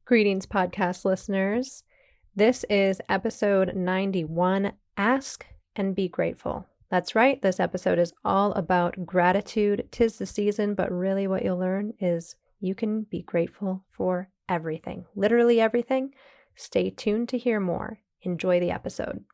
Greetings, podcast listeners. This is episode 91, Ask and Be Grateful. That's right, this episode is all about gratitude. 'Tis the season, but really what you'll learn is you can be grateful for everything, literally everything. Stay tuned to hear more. Enjoy the episode.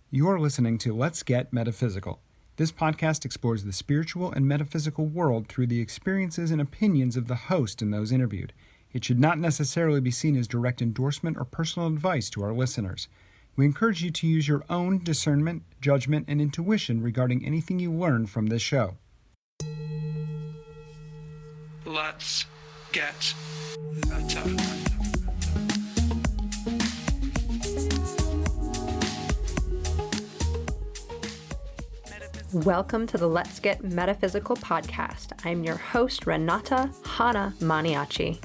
You're listening to Let's Get Metaphysical. This podcast explores the spiritual and metaphysical world through the experiences and opinions of the host and those interviewed. It should not necessarily be seen as direct endorsement or personal advice to our listeners. We encourage you to use your own discernment, judgment, and intuition regarding anything you learn from this show. Let's get meta. Welcome to the Let's Get Metaphysical Podcast. I'm your host, Renata Hana Maniaci.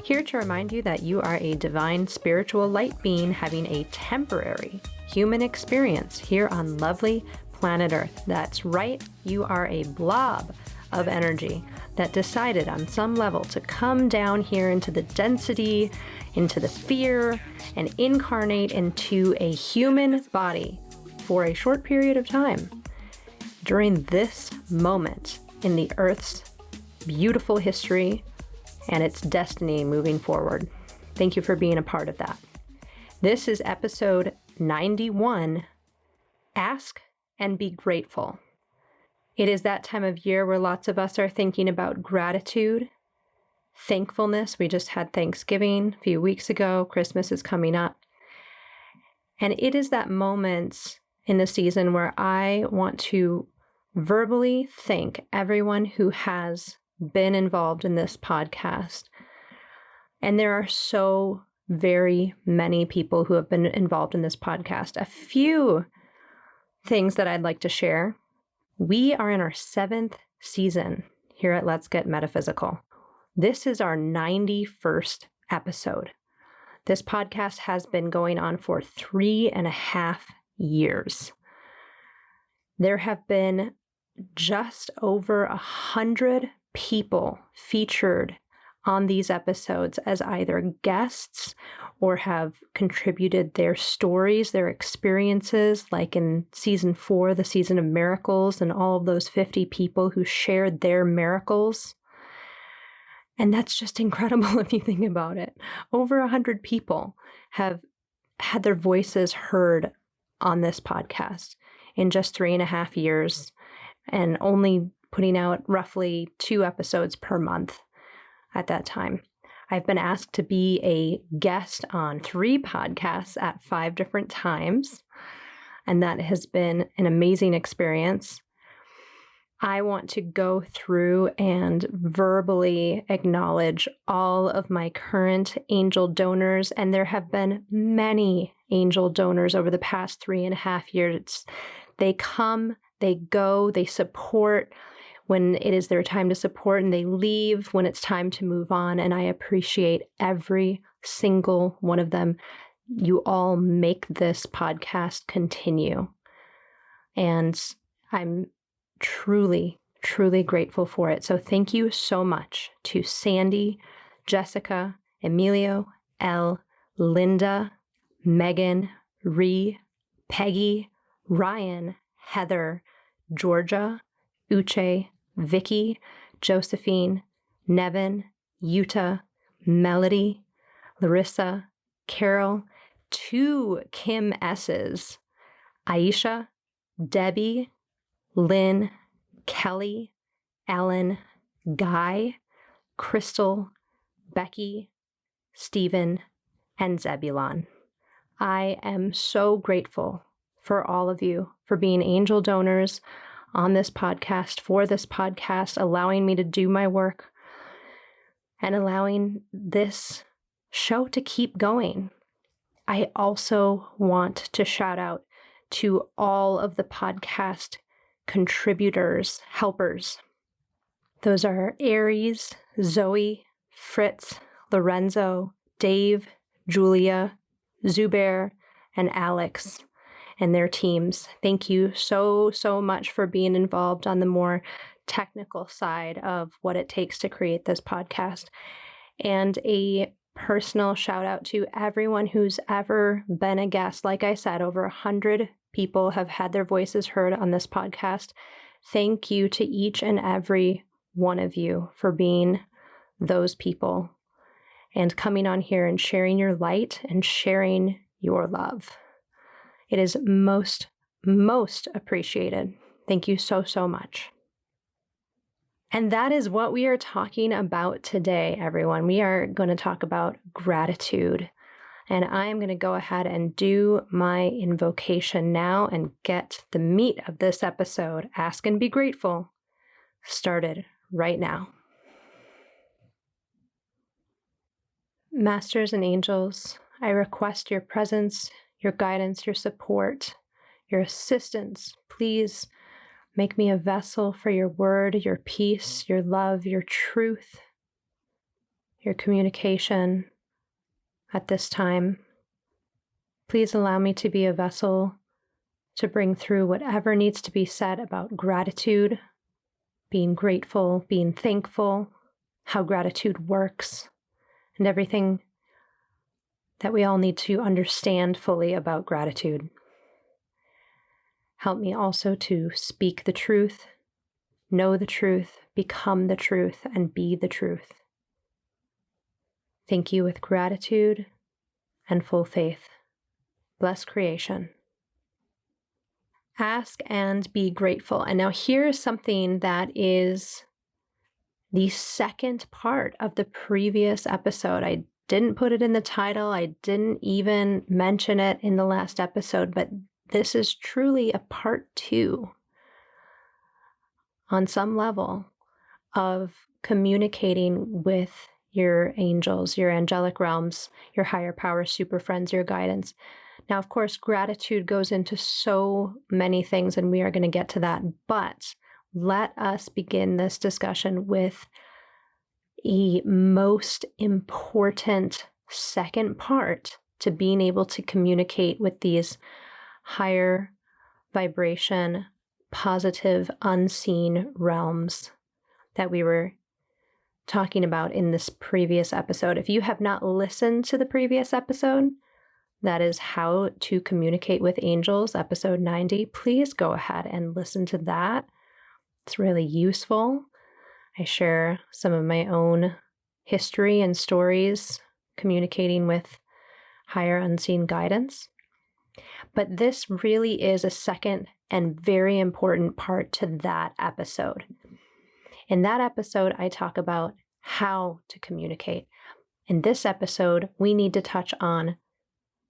Here to remind you that you are a divine spiritual light being having a temporary human experience here on lovely planet Earth. That's right, you are a blob of energy that decided on some level to come down here into the density, into the fear, and incarnate into a human body for a short period of time. During this moment in the Earth's beautiful history and its destiny moving forward. Thank you for being a part of that. This is episode 91, Ask and Be Grateful. It is that time of year where lots of us are thinking about gratitude, thankfulness. We just had Thanksgiving a few weeks ago. Christmas is coming up. And it is that moment in the season where I want to verbally thank everyone who has been involved in this podcast. And there are so very many people who have been involved in this podcast. A few things that I'd like to share. We are in our 7th season here at Let's Get Metaphysical. This is our 91st episode. This podcast has been going on for 3.5 years. There have been just over 100 people featured on these episodes as either guests or have contributed their stories, their experiences, like in season 4, the season of miracles, and all of those 50 people who shared their miracles. And that's just incredible if you think about it. Over 100 people have had their voices heard on this podcast in just 3.5 years, and only putting out roughly 2 episodes per month at that time. I've been asked to be a guest on 3 podcasts at 5 different times, and that has been an amazing experience. I want to go through and verbally acknowledge all of my current angel donors, and there have been many angel donors over the past 3.5 years. They come, they go, they support when it is their time to support, and they leave when it's time to move on. And I appreciate every single one of them. You all make this podcast continue. And I'm truly, truly grateful for it. So thank you so much to Sandy, Jessica, Emilio, Elle, Linda, Megan, Ree, Peggy, Ryan, Heather, Georgia, Uche, Vicky, Josephine, Nevin, Yuta, Melody, Larissa, Carol, 2 Kim S's, Aisha, Debbie, Lynn, Kelly, Ellen, Guy, Crystal, Becky, Stephen, and Zebulon. I am so grateful for all of you for being angel donors on this podcast, for this podcast, allowing me to do my work and allowing this show to keep going. I also want to shout out to all of the podcast contributors, helpers. Those are Aries, Zoe, Fritz, Lorenzo, Dave, Julia, Zubair, and Alex and their teams. Thank you so, so much for being involved on the more technical side of what it takes to create this podcast. And a personal shout out to everyone who's ever been a guest. Like I said, over 100 people have had their voices heard on this podcast. Thank you to each and every one of you for being those people and coming on here and sharing your light and sharing your love. It is most appreciated. Thank you so, so much. And that is what we are talking about today, everyone. We are going to talk about gratitude. And I am going to go ahead and do my invocation now and get the meat of this episode, Ask and Be Grateful, started right now. Masters and angels, I request your presence, your guidance, your support, your assistance. Please make me a vessel for your word, your peace, your love, your truth, your communication at this time. Please allow me to be a vessel to bring through whatever needs to be said about gratitude, being grateful, being thankful, how gratitude works, and everything that we all need to understand fully about gratitude. Help me also to speak the truth, know the truth, become the truth, and be the truth. Thank you with gratitude and full faith. Bless creation. Ask and be grateful. And now here is something that is the second part of the previous episode. I didn't put it in the title. I didn't even mention it in the last episode, but this is truly a part 2 on some level of communicating with your angels, your angelic realms, your higher power, super friends, your guidance. Now, of course, gratitude goes into so many things, and we are going to get to that. But let us begin this discussion with the most important second part to being able to communicate with these higher vibration, positive, unseen realms that we were talking about in this previous episode. If you have not listened to the previous episode, that is How to Communicate with Angels, episode 90. Please go ahead and listen to that. It's really useful. I share some of my own history and stories communicating with higher unseen guidance. But this really is a second and very important part to that episode. In that episode, I talk about how to communicate. In this episode, we need to touch on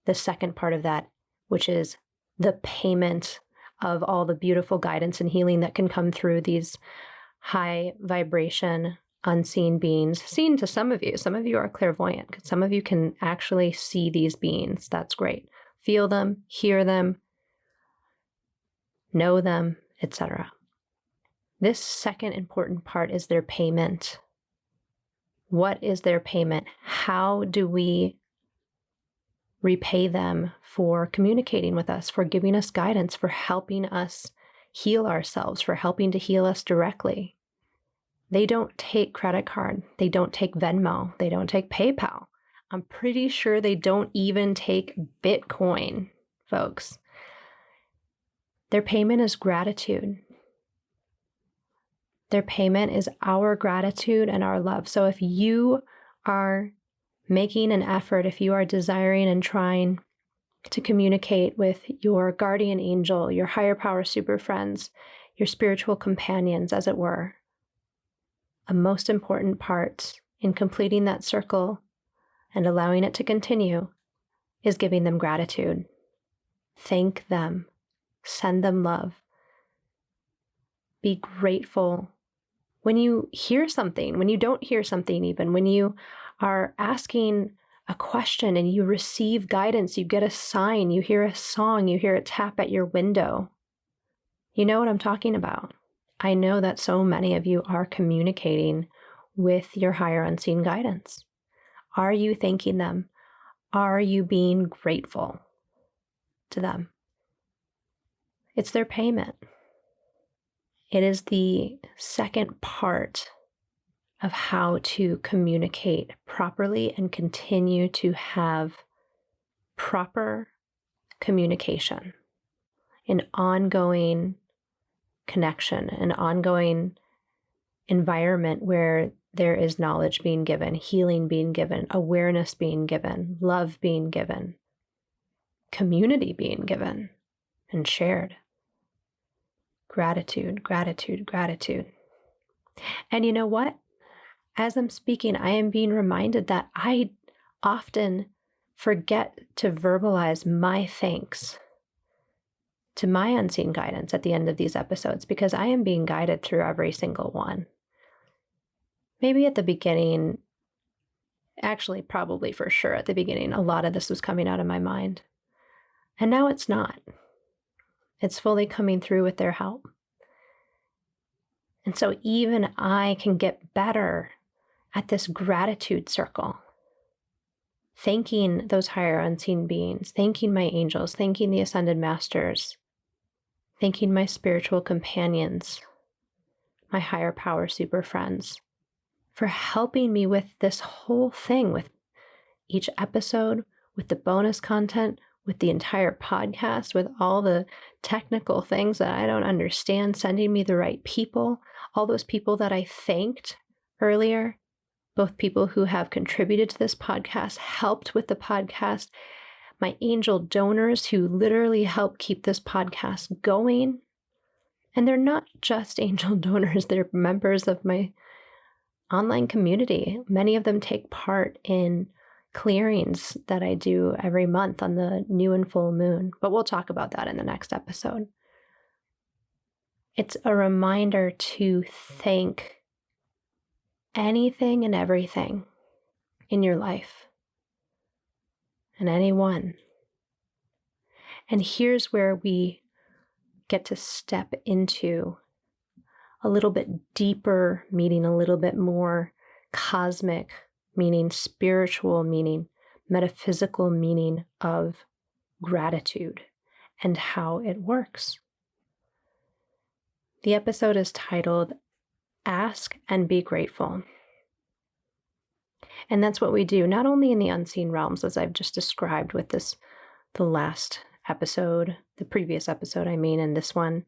the second part of that, which is the payment of all the beautiful guidance and healing that can come through these high vibration, unseen beings. Seen to some of you. Some of you are clairvoyant. Some of you can actually see these beings. That's great. Feel them, hear them, know them, etc. This second important part is their payment. What is their payment? How do we repay them for communicating with us, for giving us guidance, for helping us heal ourselves, for helping to heal us directly? They don't take credit card. They don't take Venmo. They don't take PayPal. I'm pretty sure they don't even take Bitcoin, folks. Their payment is gratitude. Their payment is our gratitude and our love. So if you are making an effort, if you are desiring and trying to communicate with your guardian angel, your higher power super friends, your spiritual companions, as it were, a most important part in completing that circle and allowing it to continue is giving them gratitude. Thank them. Send them love. Be grateful when you hear something, when you don't hear something even, when you are asking a question and you receive guidance, you get a sign, you hear a song, you hear a tap at your window. You know what I'm talking about. I know that so many of you are communicating with your higher unseen guidance. Are you thanking them? Are you being grateful to them? It's their payment. It is the second part of how to communicate properly and continue to have proper communication, an ongoing connection, an ongoing environment where there is knowledge being given, healing being given, awareness being given, love being given, community being given and shared. Gratitude, gratitude, gratitude. And you know what? As I'm speaking, I am being reminded that I often forget to verbalize my thanks to my unseen guidance at the end of these episodes, because I am being guided through every single one. Maybe at the beginning, actually probably for sure at the beginning, a lot of this was coming out of my mind. And now it's not. It's fully coming through with their help. And so even I can get better at this gratitude circle, thanking those higher unseen beings, thanking my angels, thanking the ascended masters, thanking my spiritual companions, my higher power super friends, for helping me with this whole thing, with each episode, with the bonus content, with the entire podcast, with all the technical things that I don't understand, sending me the right people, all those people that I thanked earlier, both people who have contributed to this podcast, helped with the podcast, my angel donors who literally help keep this podcast going. And they're not just angel donors, they're members of my online community. Many of them take part in clearings that I do every month on the new and full moon, but we'll talk about that in the next episode. It's a reminder to thank anything and everything in your life and anyone. And here's where we get to step into a little bit deeper meaning, a little bit more cosmic meaning, spiritual meaning, metaphysical meaning of gratitude and how it works. The episode is titled Ask and Be Grateful. And that's what we do, not only in the unseen realms, as I've just described with the last episode, the previous episode, and this one,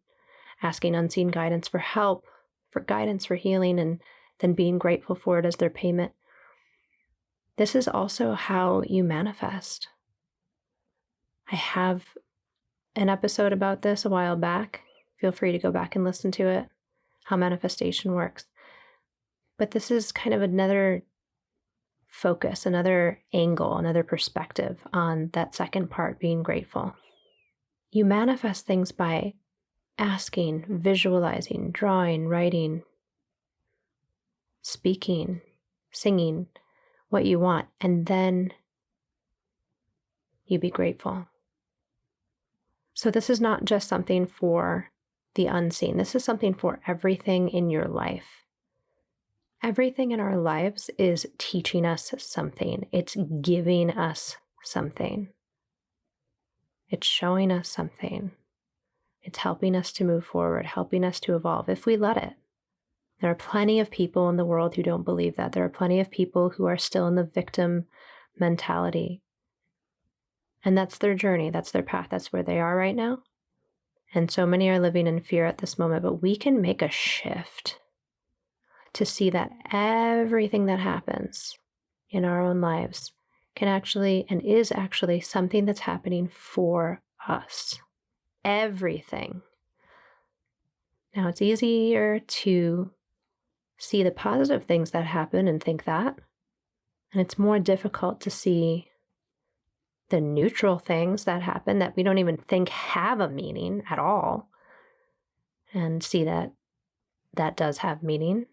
asking unseen guidance for help, for guidance, for healing, and then being grateful for it as their payment. This is also how you manifest. I have an episode about this a while back. Feel free to go back and listen to it, how manifestation works. But this is kind of another focus, another angle, another perspective on that second part, being grateful. You manifest things by asking, visualizing, drawing, writing, speaking, singing what you want, and then you be grateful. So this is not just something for the unseen. This is something for everything in your life. Everything in our lives is teaching us something. It's giving us something. It's showing us something. It's helping us to move forward, helping us to evolve if we let it. There are plenty of people in the world who don't believe that. There are plenty of people who are still in the victim mentality. And that's their journey. That's their path. That's where they are right now. And so many are living in fear at this moment. But we can make a shift to see that everything that happens in our own lives can actually and is actually something that's happening for us. Everything. Now, it's easier to see the positive things that happen and think that, and it's more difficult to see the neutral things that happen that we don't even think have a meaning at all, and see that that does have meaning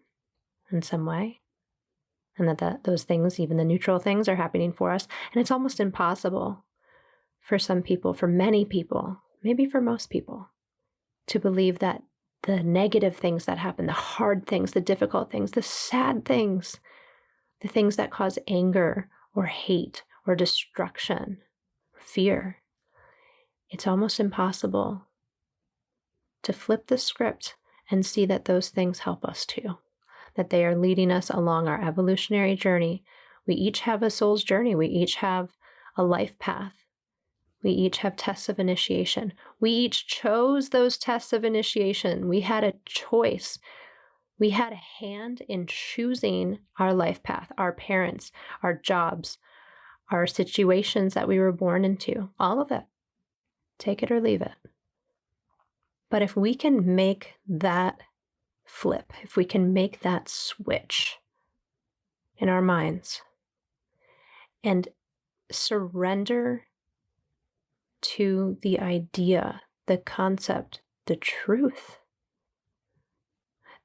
in some way, and that those things, even the neutral things, are happening for us. And it's almost impossible for some people, for many people, maybe for most people, to believe that the negative things that happen, the hard things, the difficult things, the sad things, the things that cause anger or hate or destruction, fear, it's almost impossible to flip the script and see that those things help us too, that they are leading us along our evolutionary journey. We each have a soul's journey. We each have a life path. We each have tests of initiation. We each chose those tests of initiation. We had a choice. We had a hand in choosing our life path, our parents, our jobs, our situations that we were born into, all of it. Take it or leave it. But if we can make that flip, if we can make that switch in our minds and surrender to the idea, the concept, the truth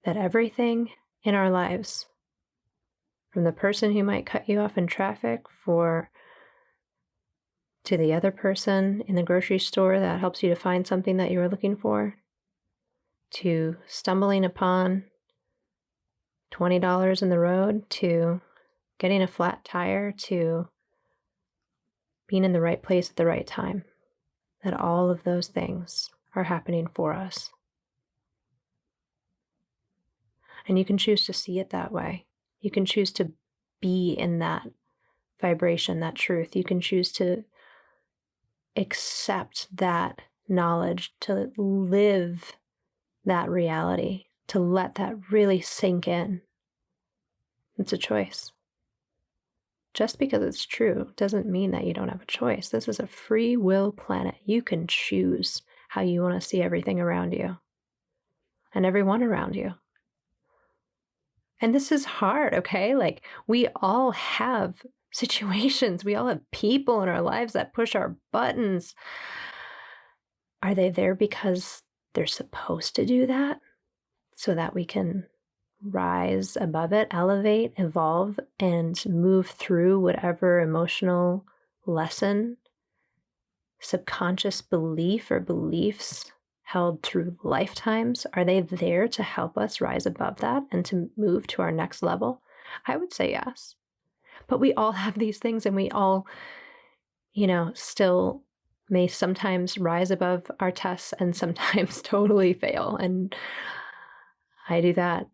that everything in our lives, from the person who might cut you off in traffic to the other person in the grocery store that helps you to find something that you were looking for, to stumbling upon $20 in the road, to getting a flat tire, to being in the right place at the right time, that all of those things are happening for us. And you can choose to see it that way. You can choose to be in that vibration, that truth. You can choose to accept that knowledge, to live that reality, to let that really sink in. It's a choice. Just because it's true doesn't mean that you don't have a choice. This is a free will planet. You can choose how you want to see everything around you and everyone around you. And this is hard, okay? Like, we all have situations. We all have people in our lives that push our buttons. Are they there because they're supposed to do that so that we can rise above it, elevate, evolve, and move through whatever emotional lesson, subconscious belief or beliefs held through lifetimes? Are they there to help us rise above that and to move to our next level? I would say yes. But we all have these things, and we all, still may sometimes rise above our tests and sometimes totally fail. And I do that.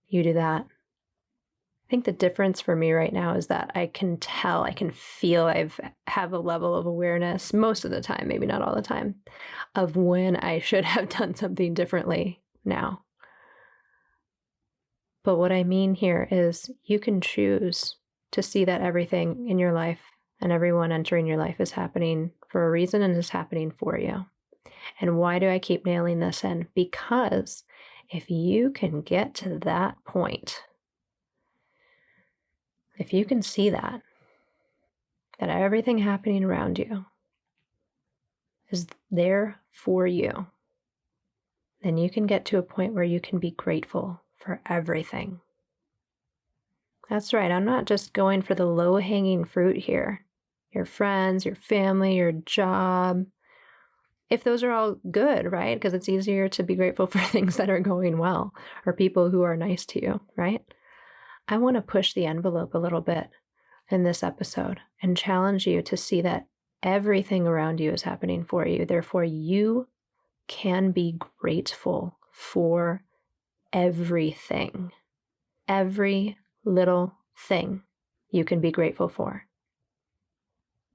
You do that. I think the difference for me right now is that I can tell, I can feel, have a level of awareness most of the time, maybe not all the time, of when I should have done something differently now. But what I mean here is you can choose to see that everything in your life and everyone entering your life is happening for a reason and is happening for you. And why do I keep nailing this in? Because if you can get to that point, if you can see that everything happening around you is there for you, then you can get to a point where you can be grateful for everything. That's right. I'm not just going for the low-hanging fruit here. Your friends, your family, your job. If those are all good, right? Because it's easier to be grateful for things that are going well or people who are nice to you, right? I want to push the envelope a little bit in this episode and challenge you to see that everything around you is happening for you. Therefore, you can be grateful for everything. Every little thing you can be grateful for.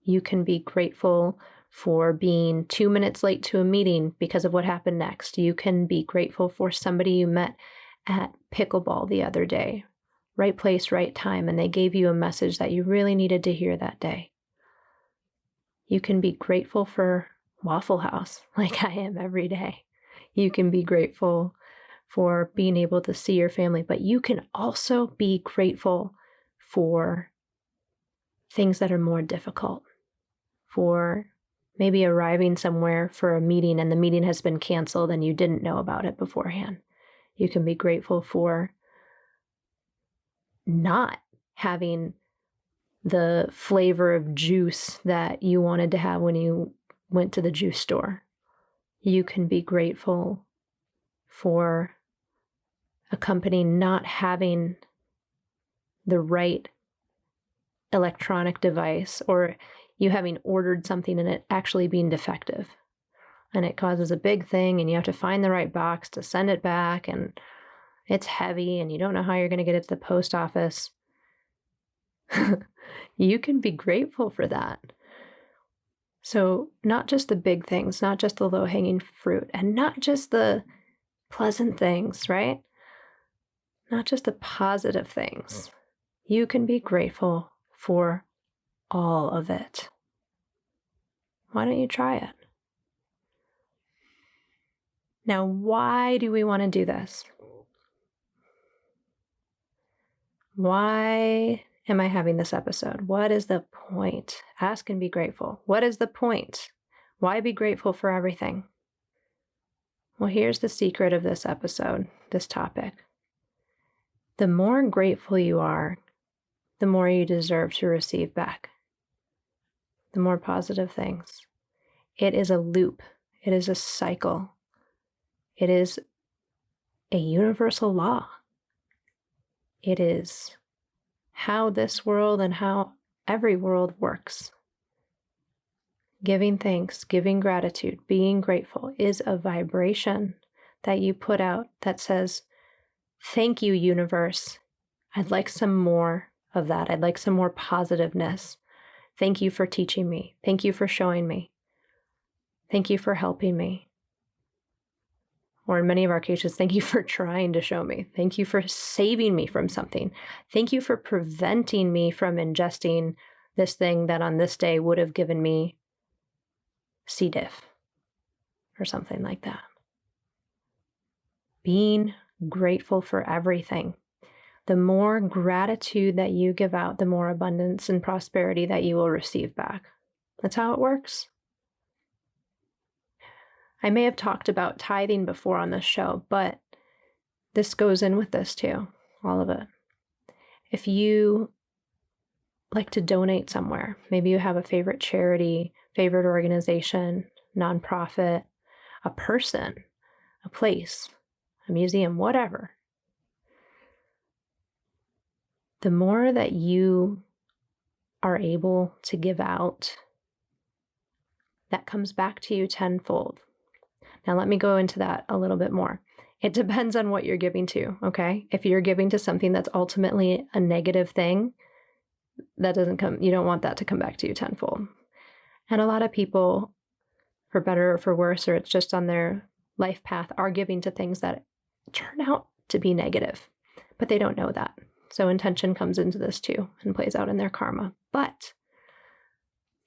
You can be grateful for being 2 minutes late to a meeting because of what happened next. You can be grateful for somebody you met at pickleball the other day. Right place, right time, and they gave you a message that you really needed to hear that day. You can be grateful for Waffle House, like I am every day. You can be grateful for being able to see your family, but you can also be grateful for things that are more difficult, for maybe arriving somewhere for a meeting and the meeting has been canceled and you didn't know about it beforehand. You can be grateful for not having the flavor of juice that you wanted to have when you went to the juice store. You can be grateful for a company not having the right electronic device, or you having ordered something and it actually being defective. And it causes a big thing and you have to find the right box to send it back, and it's heavy and you don't know how you're going to get it to the post office, you can be grateful for that. So not just the big things, not just the low-hanging fruit, and not just the pleasant things, right? Not just the positive things. You can be grateful for all of it. Why don't you try it? Now, why do we want to do this? Why am I having this episode? What is the point? Ask and be grateful. What is the point? Why be grateful for everything? Well, here's the secret of this episode, this topic. The more grateful you are, the more you deserve to receive back. The more positive things. It is a loop. It is a cycle. It is a universal law. It is how this world and how every world works. Giving thanks, giving gratitude, being grateful is a vibration that you put out that says, thank you, universe. I'd like some more of that. I'd like some more positiveness. Thank you for teaching me. Thank you for showing me. Thank you for helping me. Or in many of our cases, thank you for trying to show me. Thank you for saving me from something. Thank you for preventing me from ingesting this thing that on this day would have given me C. diff or something like that. Being grateful for everything. The more gratitude that you give out, the more abundance and prosperity that you will receive back. That's how it works. I may have talked about tithing before on this show, but this goes in with this too, all of it. If you like to donate somewhere, maybe you have a favorite charity, favorite organization, nonprofit, a person, a place, a museum, whatever. The more that you are able to give out, that comes back to you tenfold. Now, let me go into that a little bit more. It depends on what you're giving to, okay? If you're giving to something that's ultimately a negative thing, that doesn't come, you don't want that to come back to you tenfold. And a lot of people, for better or for worse, or it's just on their life path, are giving to things that turn out to be negative, but they don't know that. So intention comes into this too and plays out in their karma. But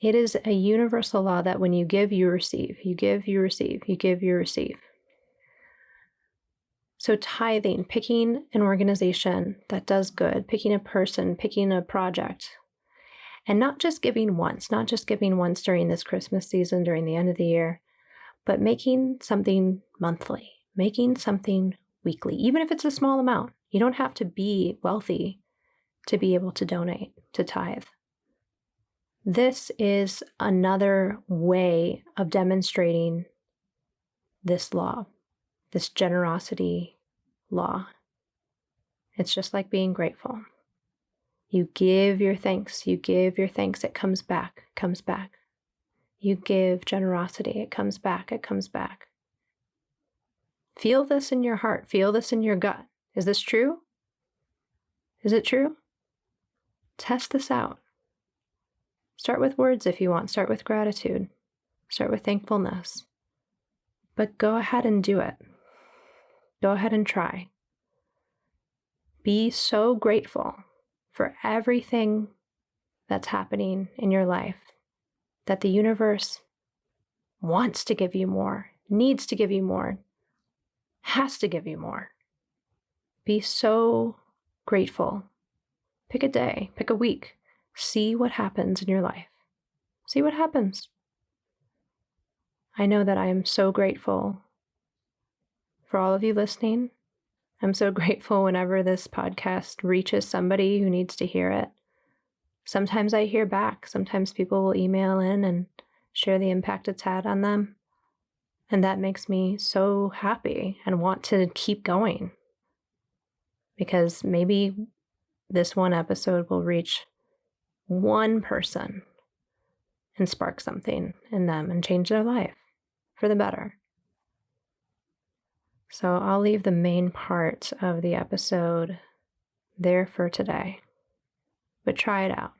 it is a universal law that when you give, you receive. You give, you receive. You give, you receive. So tithing, picking an organization that does good, picking a person, picking a project, and not just giving once during this Christmas season, during the end of the year, but making something monthly, making something weekly, even if it's a small amount. You don't have to be wealthy to be able to donate, to tithe. This is another way of demonstrating this law, this generosity law. It's just like being grateful. You give your thanks, it comes back, You give generosity, it comes back. Feel this in your heart, feel this in your gut. Is this true? Is it true? Test this out. Start with words if you want. Start with gratitude. Start with thankfulness. But go ahead and do it. Go ahead and try. Be so grateful for everything that's happening in your life that the universe wants to give you more, needs to give you more, has to give you more. Be so grateful. Pick a day, pick a week. See what happens in your life. See what happens. I know that I am so grateful for all of you listening. I'm so grateful whenever this podcast reaches somebody who needs to hear it. Sometimes I hear back. Sometimes people will email in and share the impact it's had on them. And that makes me so happy and want to keep going. Because maybe this one episode will reach one person and spark something in them and change their life for the better. So I'll leave the main part of the episode there for today. But try it out.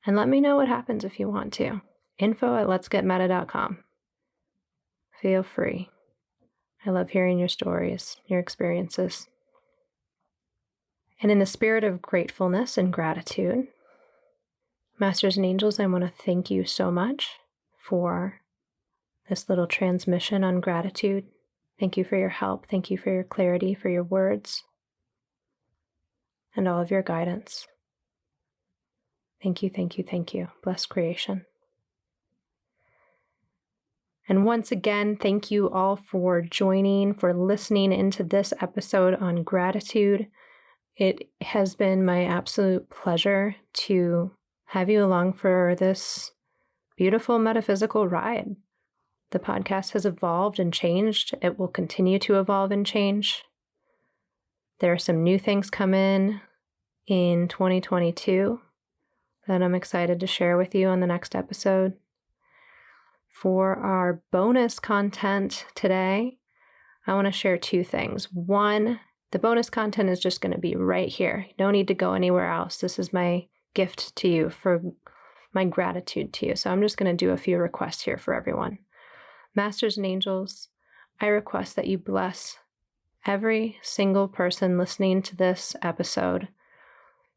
And let me know what happens if you want to. info@letsgetmeta.com. Feel free. I love hearing your stories, your experiences. And in the spirit of gratefulness and gratitude, Masters and Angels, I want to thank you so much for this little transmission on gratitude. Thank you for your help. Thank you for your clarity, for your words, and all of your guidance. Thank you, thank you, thank you. Bless creation. And once again, thank you all for joining, for listening into this episode on gratitude. It has been my absolute pleasure to have you along for this beautiful metaphysical ride. The podcast has evolved and changed. It will continue to evolve and change. There are some new things come in 2022 that I'm excited to share with you on the next episode. For our bonus content today, I want to share two things. One, the bonus content is just going to be right here. You don't need to go anywhere else. This is my gift to you, for my gratitude to you. So I'm just going to do a few requests here for everyone. Masters and Angels, I request that you bless every single person listening to this episode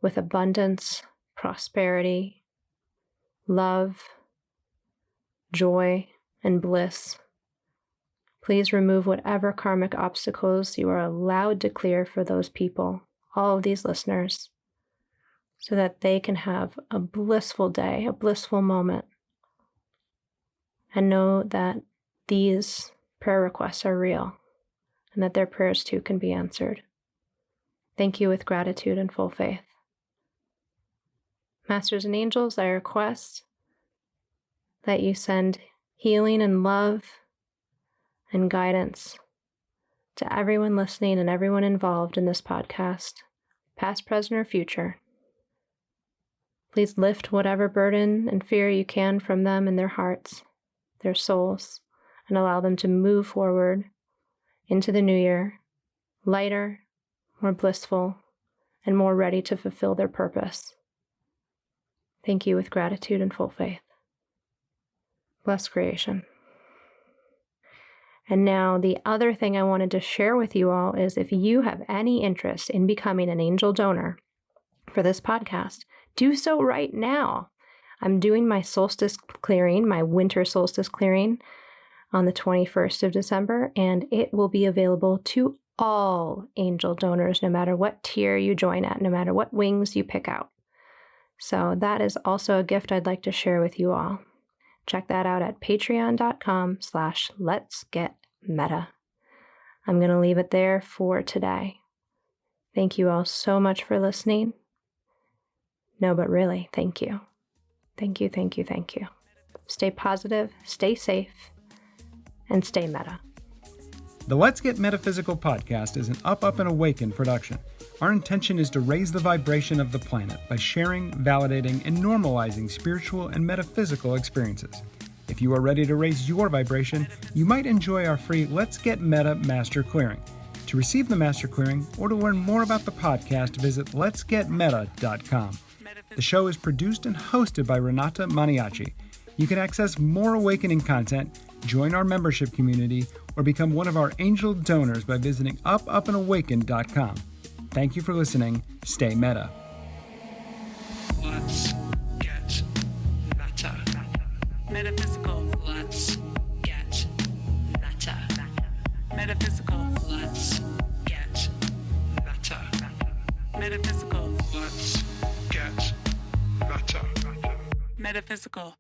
with abundance, prosperity, love, joy, and bliss. Please remove whatever karmic obstacles you are allowed to clear for those people, all of these listeners, so that they can have a blissful day, a blissful moment, and know that these prayer requests are real and that their prayers too can be answered. Thank you with gratitude and full faith. Masters and Angels, I request that you send healing and love and guidance to everyone listening and everyone involved in this podcast, past, present, or future. Please lift whatever burden and fear you can from them in their hearts, their souls, and allow them to move forward into the new year, lighter, more blissful, and more ready to fulfill their purpose. Thank you with gratitude and full faith. Bless creation. And now the other thing I wanted to share with you all is if you have any interest in becoming an angel donor for this podcast, do so right now. I'm doing my solstice clearing, my winter solstice clearing on the 21st of December, and it will be available to all angel donors, no matter what tier you join at, no matter what wings you pick out. So that is also a gift I'd like to share with you all. Check that out at patreon.com/letsgetmeta. I'm going to leave it there for today. Thank you all so much for listening. No, but really, thank you. Thank you, thank you, thank you. Stay positive, stay safe, and stay meta. The Let's Get Metaphysical podcast is an Up, and Awaken production. Our intention is to raise the vibration of the planet by sharing, validating, and normalizing spiritual and metaphysical experiences. If you are ready to raise your vibration, you might enjoy our free Let's Get Meta Master Clearing. To receive the Master Clearing or to learn more about the podcast, visit letsgetmeta.com. The show is produced and hosted by Renata Maniaci. You can access more awakening content, join our membership community, or become one of our angel donors by visiting upandawaken.com. Thank you for listening. Stay meta. Let's get meta. Metaphysical. Let's get meta. Metaphysical. Let's get meta. Metaphysical. Let's get meta. Metaphysical.